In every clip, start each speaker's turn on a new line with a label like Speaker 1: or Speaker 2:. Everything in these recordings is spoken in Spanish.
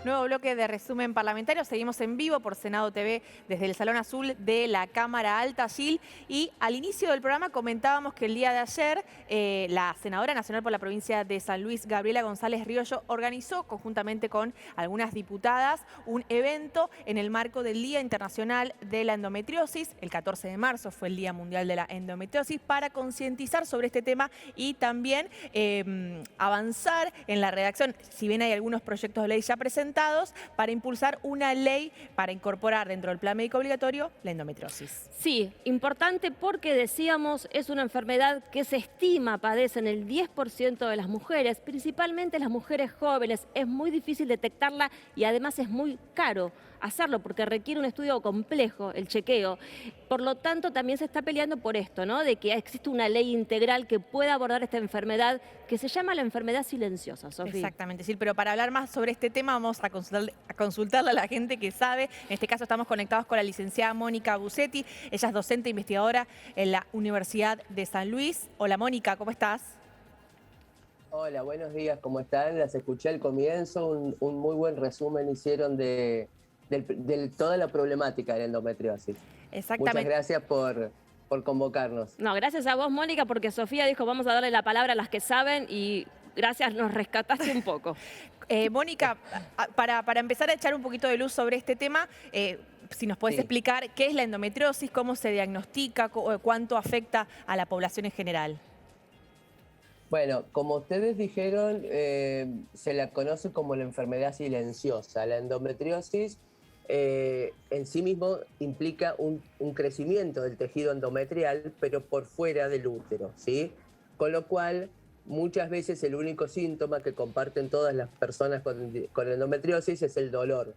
Speaker 1: Nuevo bloque de resumen parlamentario. Seguimos en vivo por Senado TV desde el Salón Azul de la Cámara Alta, Gil. Y al inicio del programa comentábamos que el día de ayer la senadora nacional por la provincia de San Luis, Gabriela González Riollo, organizó conjuntamente con algunas diputadas un evento en el marco del Día Internacional de la Endometriosis. El 14 de marzo fue el Día Mundial de la Endometriosis, para concientizar sobre este tema y también avanzar en la redacción, si bien hay algunos proyectos de ley ya presentados, para impulsar una ley para incorporar dentro del plan médico obligatorio la endometriosis.
Speaker 2: Sí, importante porque decíamos es una enfermedad que se estima padecen el 10% de las mujeres, principalmente las mujeres jóvenes. Es muy difícil detectarla y además es muy caro hacerlo porque requiere un estudio complejo, el chequeo. Por lo tanto, también se está peleando por esto, ¿no? De que existe una ley integral que pueda abordar esta enfermedad que se llama la enfermedad silenciosa, Sofía.
Speaker 1: Exactamente, sí, pero para hablar más sobre este tema vamos a consultarle a la gente que sabe. En este caso estamos conectados con la licenciada Mónica Busetti. Ella es docente e investigadora en la Universidad de San Luis. Hola Mónica, ¿cómo estás?
Speaker 3: Hola, buenos días, ¿cómo están? Las escuché al comienzo, un muy buen resumen hicieron de toda la problemática de la endometriosis.
Speaker 1: Exactamente.
Speaker 3: Muchas gracias por convocarnos.
Speaker 2: No, gracias a vos, Mónica, porque Sofía dijo vamos a darle la palabra a las que saben y gracias, nos rescataste un poco.
Speaker 1: Mónica, para empezar a echar un poquito de luz sobre este tema, si nos puedes explicar qué es la endometriosis, cómo se diagnostica, cuánto afecta a la población en general.
Speaker 3: Bueno, como ustedes dijeron, se la conoce como la enfermedad silenciosa. La endometriosis en sí mismo implica un crecimiento del tejido endometrial, pero por fuera del útero, ¿sí? Con lo cual, muchas veces el único síntoma que comparten todas las personas con endometriosis es el dolor.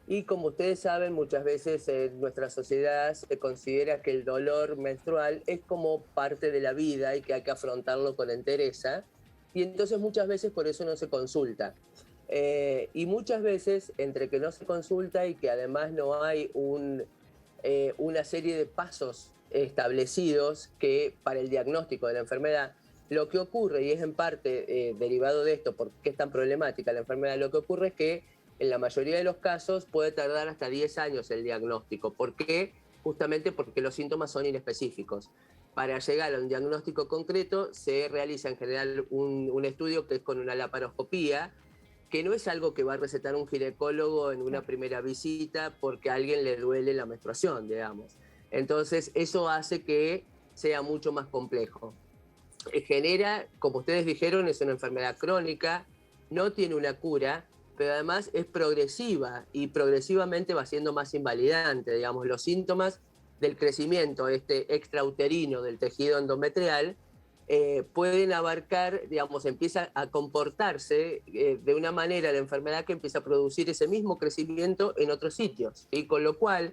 Speaker 3: Y como ustedes saben, muchas veces en nuestra sociedad se considera que el dolor menstrual es como parte de la vida y que hay que afrontarlo con entereza. Y entonces muchas veces por eso no se consulta. Y muchas veces, entre que no se consulta y que además no hay una serie de pasos establecidos que para el diagnóstico de la enfermedad, lo que ocurre, y es en parte derivado de esto, porque es tan problemática la enfermedad, lo que ocurre es que en la mayoría de los casos puede tardar hasta 10 años el diagnóstico. ¿Por qué? Justamente porque los síntomas son inespecíficos. Para llegar a un diagnóstico concreto se realiza en general un estudio que es con una laparoscopía, que no es algo que va a recetar un ginecólogo en una primera visita porque a alguien le duele la menstruación, digamos. Entonces eso hace que sea mucho más complejo. Genera, como ustedes dijeron, es una enfermedad crónica, no tiene una cura, pero además es progresiva y progresivamente va siendo más invalidante. Digamos, los síntomas del crecimiento extrauterino del tejido endometrial pueden abarcar, digamos, empieza a comportarse de una manera la enfermedad que empieza a producir ese mismo crecimiento en otros sitios. Y con lo cual,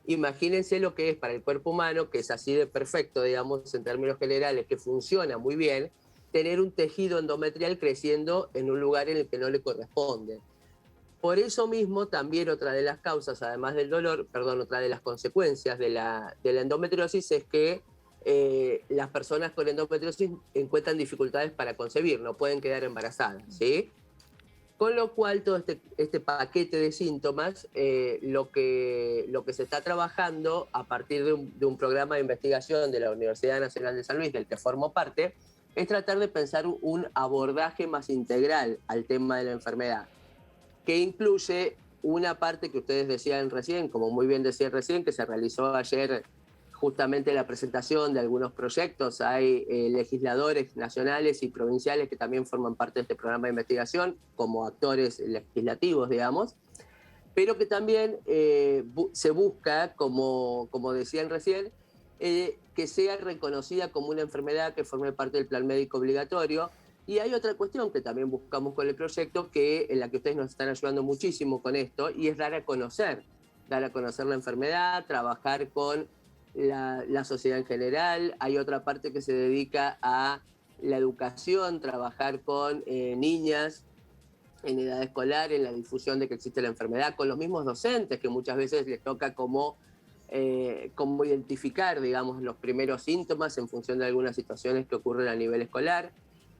Speaker 3: imagínense lo que es para el cuerpo humano, que es así de perfecto, digamos, en términos generales, que funciona muy bien, tener un tejido endometrial creciendo en un lugar en el que no le corresponde. Por eso mismo, también otra de las causas, además del dolor, otra de las consecuencias de la endometriosis es que las personas con endometriosis encuentran dificultades para concebir, no pueden quedar embarazadas, ¿sí? Con lo cual, todo este paquete de síntomas, lo que se está trabajando a partir de un programa de investigación de la Universidad Nacional de San Luis, del que formo parte, es tratar de pensar un abordaje más integral al tema de la enfermedad, que incluye una parte que ustedes decían recién, como muy bien decían recién, que se realizó ayer justamente la presentación de algunos proyectos. Hay legisladores nacionales y provinciales que también forman parte de este programa de investigación como actores legislativos, digamos, pero que también se busca, como decían recién, que sea reconocida como una enfermedad que forme parte del plan médico obligatorio. Y hay otra cuestión que también buscamos con el proyecto, en la que ustedes nos están ayudando muchísimo con esto, y es dar a conocer la enfermedad, trabajar con la sociedad en general. Hay otra parte que se dedica a la educación, trabajar con niñas en edad escolar, en la difusión de que existe la enfermedad, con los mismos docentes que muchas veces les toca cómo identificar, digamos, los primeros síntomas en función de algunas situaciones que ocurren a nivel escolar.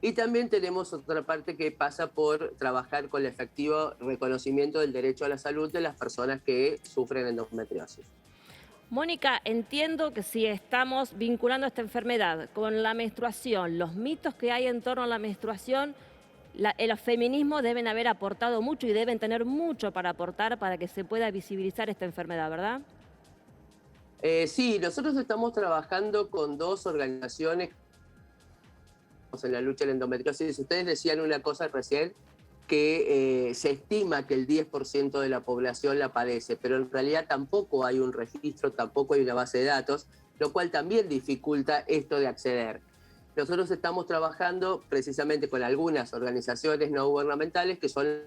Speaker 3: Y también tenemos otra parte que pasa por trabajar con el efectivo reconocimiento del derecho a la salud de las personas que sufren endometriosis.
Speaker 2: Mónica, entiendo que si estamos vinculando esta enfermedad con la menstruación, los mitos que hay en torno a la menstruación, los feminismos deben haber aportado mucho y deben tener mucho para aportar para que se pueda visibilizar esta enfermedad, ¿verdad?
Speaker 3: Sí, nosotros estamos trabajando con dos organizaciones en la lucha de la endometriosis. Ustedes decían una cosa recién, que se estima que el 10% de la población la padece, pero en realidad tampoco hay un registro, tampoco hay una base de datos, lo cual también dificulta esto de acceder. Nosotros estamos trabajando precisamente con algunas organizaciones no gubernamentales que son el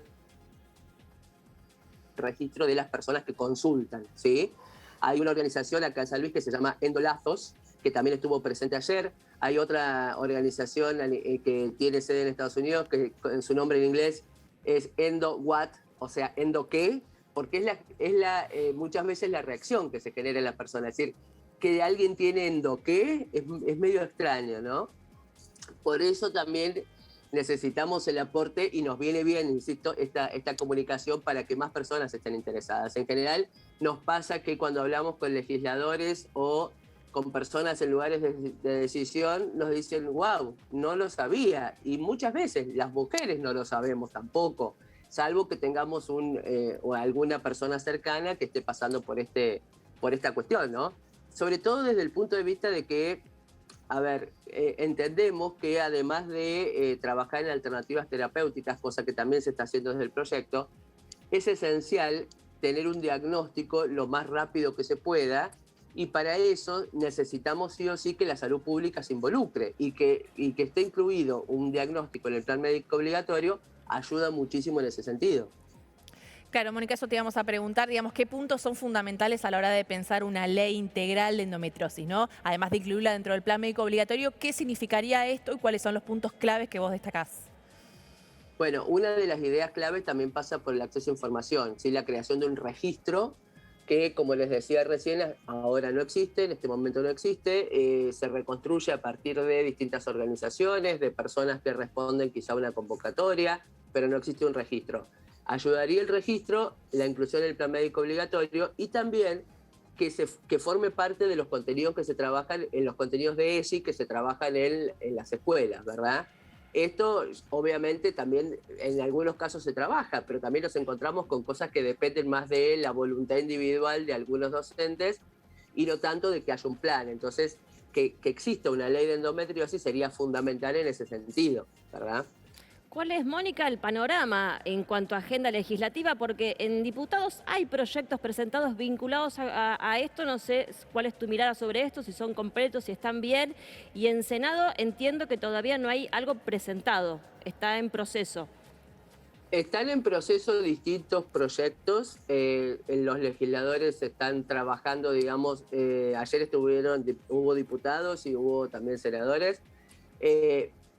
Speaker 3: registro de las personas que consultan, ¿sí? Hay una organización acá en San Luis que se llama Endolazos, que también estuvo presente ayer. Hay otra organización que tiene sede en Estados Unidos, que en su nombre en inglés es Endo What, o sea, Endo qué, porque muchas veces la reacción que se genera en la persona. Es decir, que alguien tiene endo qué es medio extraño, ¿no? Por eso también necesitamos el aporte y nos viene bien, insisto, esta comunicación para que más personas estén interesadas. En general, nos pasa que cuando hablamos con legisladores o con personas en lugares de decisión, nos dicen, wow, no lo sabía. Y muchas veces las mujeres no lo sabemos tampoco, salvo que tengamos o alguna persona cercana que esté pasando por esta cuestión, ¿no? Sobre todo desde el punto de vista de que, a ver, entendemos que además de trabajar en alternativas terapéuticas, cosa que también se está haciendo desde el proyecto, es esencial tener un diagnóstico lo más rápido que se pueda, y para eso necesitamos sí o sí que la salud pública se involucre y que esté incluido un diagnóstico en el plan médico obligatorio ayuda muchísimo en ese sentido.
Speaker 1: Claro, Mónica, eso te íbamos a preguntar, digamos, qué puntos son fundamentales a la hora de pensar una ley integral de endometriosis, ¿no? Además de incluirla dentro del plan médico obligatorio, ¿qué significaría esto y cuáles son los puntos claves que vos destacás?
Speaker 3: Bueno, una de las ideas claves también pasa por el acceso a información, ¿sí? La creación de un registro que, como les decía recién, ahora no existe, en este momento no existe, se reconstruye a partir de distintas organizaciones, de personas que responden quizá a una convocatoria, pero no existe un registro. Ayudaría el registro, la inclusión en el plan médico obligatorio y también que forme parte de los contenidos que se trabajan, en los contenidos de ESI que se trabajan en las escuelas, ¿verdad? Esto obviamente también en algunos casos se trabaja, pero también nos encontramos con cosas que dependen más de la voluntad individual de algunos docentes y no tanto de que haya un plan. Entonces, que exista una ley de endometriosis sería fundamental en ese sentido, ¿verdad?
Speaker 2: ¿Cuál es, Mónica, el panorama en cuanto a agenda legislativa? Porque en diputados hay proyectos presentados vinculados a esto. No sé cuál es tu mirada sobre esto, si son completos, si están bien. Y en Senado entiendo que todavía no hay algo presentado, está en proceso.
Speaker 3: Están en proceso distintos proyectos, los legisladores están trabajando, digamos, ayer hubo diputados y hubo también senadores.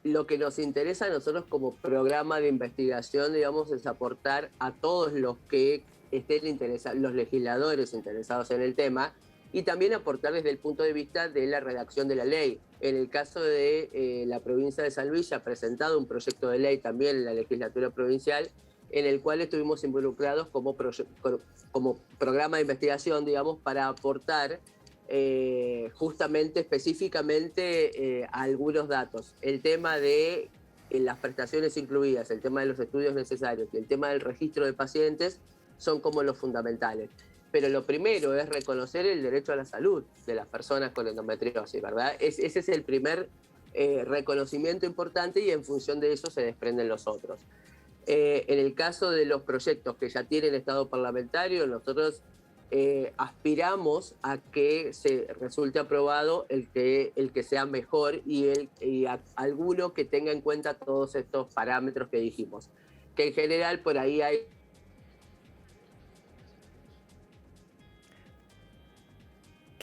Speaker 3: Lo que nos interesa a nosotros como programa de investigación, digamos, es aportar a todos los que estén interesados, los legisladores interesados en el tema, y también aportar desde el punto de vista de la redacción de la ley. En el caso de la provincia de San Luis, se ha presentado un proyecto de ley también en la legislatura provincial, en el cual estuvimos involucrados como programa de investigación, digamos, para aportar justamente, específicamente, algunos datos. El tema de las prestaciones incluidas, el tema de los estudios necesarios y el tema del registro de pacientes son como los fundamentales. Pero lo primero es reconocer el derecho a la salud de las personas con endometriosis, ¿verdad? Ese es el primer reconocimiento importante y en función de eso se desprenden los otros. En el caso de los proyectos que ya tienen estado parlamentario, nosotros aspiramos a que se resulte aprobado el que sea mejor y alguno que tenga en cuenta todos estos parámetros que dijimos. Que en general por ahí hay...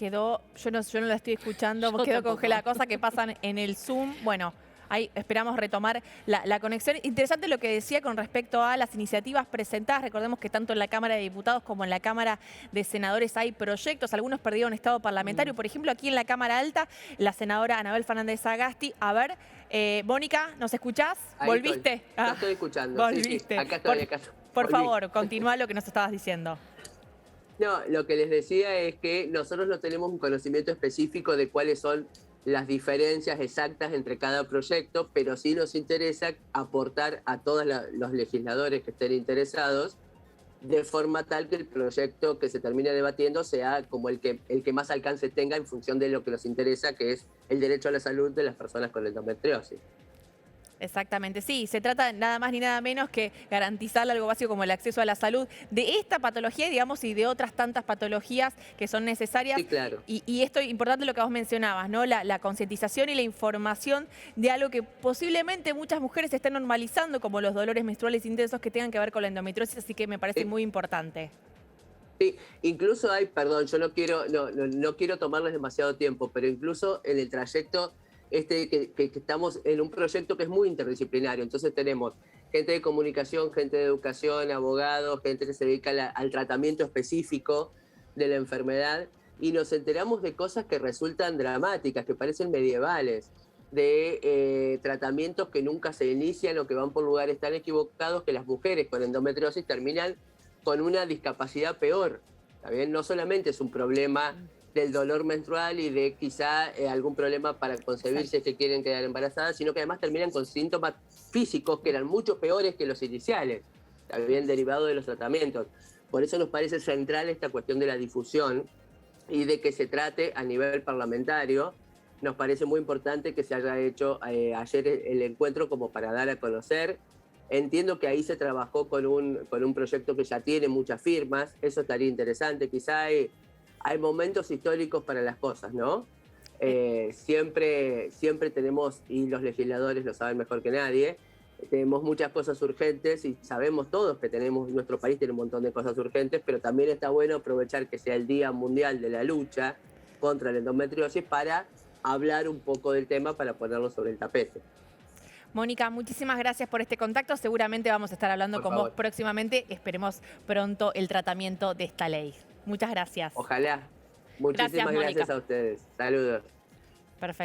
Speaker 1: Yo no la estoy escuchando,
Speaker 2: Yo
Speaker 1: quedó
Speaker 2: tampoco.
Speaker 1: congelada, cosas que pasan en el Zoom. Bueno, ahí esperamos retomar la conexión. Interesante lo que decía con respecto a las iniciativas presentadas. Recordemos que tanto en la Cámara de Diputados como en la Cámara de Senadores hay proyectos. Algunos perdieron estado parlamentario. Por ejemplo, aquí en la Cámara Alta, la senadora Anabel Fernández Sagasti. A ver, Mónica, ¿nos escuchás?
Speaker 3: Ahí
Speaker 1: ¿Volviste?
Speaker 3: Estoy. Lo estoy escuchando.
Speaker 1: Volviste.
Speaker 3: Sí, sí. Acá estoy,
Speaker 1: Por
Speaker 3: Volví.
Speaker 1: favor, continúa lo que nos estabas diciendo.
Speaker 3: No, lo que les decía es que nosotros no tenemos un conocimiento específico de cuáles son las diferencias exactas entre cada proyecto, pero sí nos interesa aportar a todos los legisladores que estén interesados de forma tal que el proyecto que se termine debatiendo sea como el que más alcance tenga en función de lo que nos interesa, que es el derecho a la salud de las personas con endometriosis.
Speaker 1: Exactamente, sí, se trata nada más ni nada menos que garantizar algo básico como el acceso a la salud de esta patología, digamos, y de otras tantas patologías que son necesarias.
Speaker 3: Sí, claro.
Speaker 1: Y esto es importante lo que vos mencionabas, ¿no? La concientización y la información de algo que posiblemente muchas mujeres estén normalizando, como los dolores menstruales intensos que tengan que ver con la endometriosis, así que me parece muy importante.
Speaker 3: Sí, incluso hay, perdón, yo no quiero tomarles demasiado tiempo, pero incluso en el trayecto que estamos en un proyecto que es muy interdisciplinario. Entonces tenemos gente de comunicación, gente de educación, abogados, gente que se dedica al tratamiento específico de la enfermedad, y nos enteramos de cosas que resultan dramáticas, que parecen medievales, de tratamientos que nunca se inician o que van por lugares tan equivocados que las mujeres con endometriosis terminan con una discapacidad peor. ¿Está bien? No solamente es un problema del dolor menstrual y de quizá algún problema para concebir si es que quieren quedar embarazadas, sino que además terminan con síntomas físicos que eran mucho peores que los iniciales, también derivados de los tratamientos. Por eso nos parece central esta cuestión de la difusión y de que se trate a nivel parlamentario. Nos parece muy importante que se haya hecho ayer el encuentro como para dar a conocer. Entiendo que ahí se trabajó con un proyecto que ya tiene muchas firmas, eso estaría interesante. Quizá hay momentos históricos para las cosas, ¿no? Siempre tenemos, y los legisladores lo saben mejor que nadie, tenemos muchas cosas urgentes y sabemos todos que nuestro país tiene un montón de cosas urgentes, pero también está bueno aprovechar que sea el Día Mundial de la Lucha contra la Endometriosis para hablar un poco del tema, para ponerlo sobre el tapete.
Speaker 1: Mónica, muchísimas gracias por este contacto. Seguramente vamos a estar hablando con vos próximamente. Esperemos pronto el tratamiento de esta ley. Muchas gracias.
Speaker 3: Ojalá. Muchísimas gracias a ustedes. Saludos.